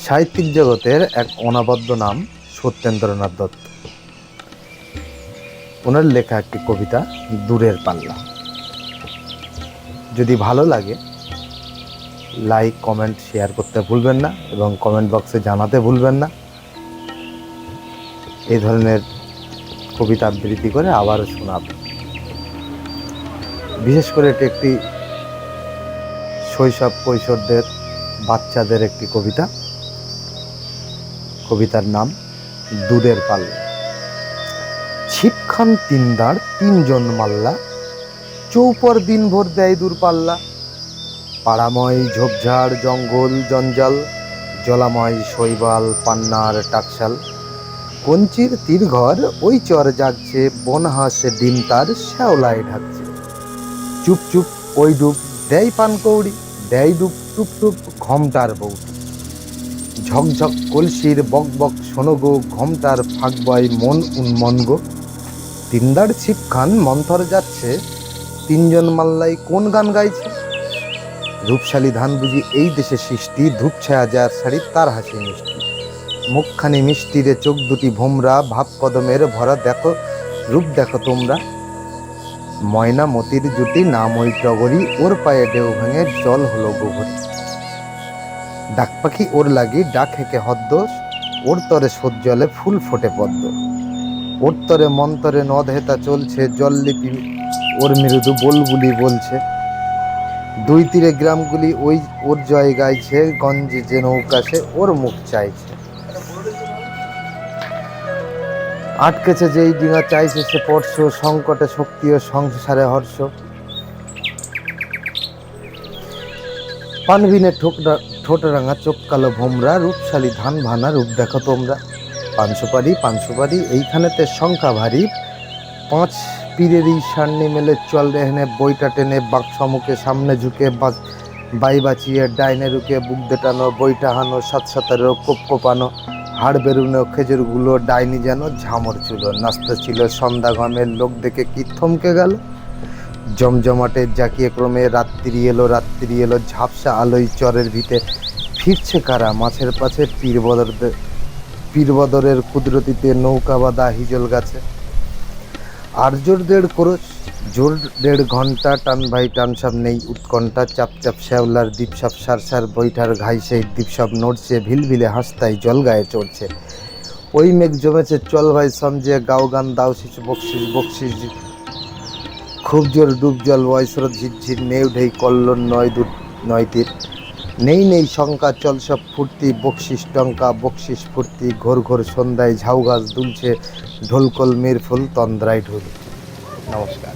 সাহিত্যিক জগতের এক অনবদ্য নাম সত্যেন্দ্রনাথ দত্ত। ওনার লেখা একটি কবিতা দূরের পাল্লা। যদি ভালো লাগে লাইক, কমেন্ট, শেয়ার করতে ভুলবেন না এবং কমেন্ট বক্সে জানাতে ভুলবেন না। এই ধরনের কবিতা আবৃত্তি করে আবারও শোনাব। বিশেষ করে এটি একটি শৈশব কৈশোরদের বাচ্চাদের একটি কবিতা। কবিতার নাম দূরের পাল্লা। ছিপখান তিন দাঁড়, তিনজন মাল্লা, চৌপর দিনভর দেয় দূরপাল্লা। পাড়াময় ঝোপঝাড়, জঙ্গল জঞ্জাল, জলাময় শৈবাল, পান্নার টাকশাল। কঞ্চির তীরঘর ওই চর জাগছে, বনহাঁস ডিম তার শ্যাওলায় ঢাকছে। চুপ চুপ ওই ডুব দেয় পানকৌড়ি, দেয় ডুব টুপ টুপ ঘমটার বউটি। ঝকঝক কলসির বক বক শোনো গো, ঘমটার ফাঁক বয় মন উন্মন গো। তিনদার ছিপখান মন্থর যাচ্ছে, তিনজন মাল্লাই কোন গান গাইছে। রূপশালী ধান বুঝি এই দেশে সৃষ্টি, ধূপছায়া যার শাড়ি তার হাসি মিষ্টি। মুখখানি মিষ্টি রে চোখ দুটি ভোমরা, ভাব কদমের ভরা দেখো রূপ দেখো তোমরা। ময়না মতির জুটি নাম ওই টগরি, ওর পায়ে ঢেউ ভেঙে জল হলো গোঘরি। ডাক পাখি ওর লাগি ডাক হেঁকে হদ্দ, ওর তরে সজ্জলে ফুল ফোটে পদ্ম। ওর তরে মন্তরে নদ হেতা চলছে, জললিপি ওর মৃদু বলবুলি বলছে। দুই তীরে গ্রামগুলি ওই ওর জয় গাইছে, গঞ্জে যে নৌকাশে ওর মুখ চাইছে। আটকেছে যেই ডিঙা চাইছে সে পরশ, সংকটে শক্তি ও সংসারে হর্ষ। পানবিনে ঠোঁট রাঙা চোখ কালো ভোমরা, রূপশালী ধান ভানা রূপ দেখো তোমরা। পাঁচশো পারি এইখানেতে সংখ্যা ভারী, পাঁচ পীরেরই সামনে মেলে চল রেহনে বইটা টেনে, বাক্সমুখে সামনে ঝুঁকে বাই বাঁচিয়ে ডাইনে রুকে বুক দেটানো, বইটা হানো সাত সাতারেও কোপ কোপানো। হাড় বেরুনো খেজুরগুলো ডাইনি যেন ঝামর চুলো, নাস্তা ছিল সন্ধ্যা ঘামের লোক দেখে কি থমকে গেল। জমজমাটে জাকিয়ে ক্রমে রাত্রি এলো, ঝাপসা আলোয় চরের ভিতে ফিরছে কারা মাছের পাছে। পীরবদরের কুদরতিতে নৌকা বাঁধা হিজল গাছে। আর জোর দেড় করস, জোর দেড় ঘন্টা, টান ভাই টান সব নেই উৎকণ্ঠা। চাপচাপ শ্যাওলার দ্বীপসাপ সারসার বৈঠার ঘাই, সেই দ্বীপসাপ নড়ছে ভিলভিলে হাসতায় জল গায়ে চড়ছে। ওই মেঘ জমেছে চল ভাই সমঝে, গাও গান দাও শিশু বকশিস বকশিস। খুব জোর ডুব জল বয়স্রোত ঝিরঝির, নেউ ঢেই কল্লোল নয় তীর। নেই শঙ্কা চল সব ফুর্তি, বকশিস টঙ্কা বকশিস ফুর্তি। ঘোর ঘোর সন্ধ্যায় ঝাউ গাছ দুলছে, ঢোলকল মের ফুল তন্দ্রায় ঢুল। নমস্কার।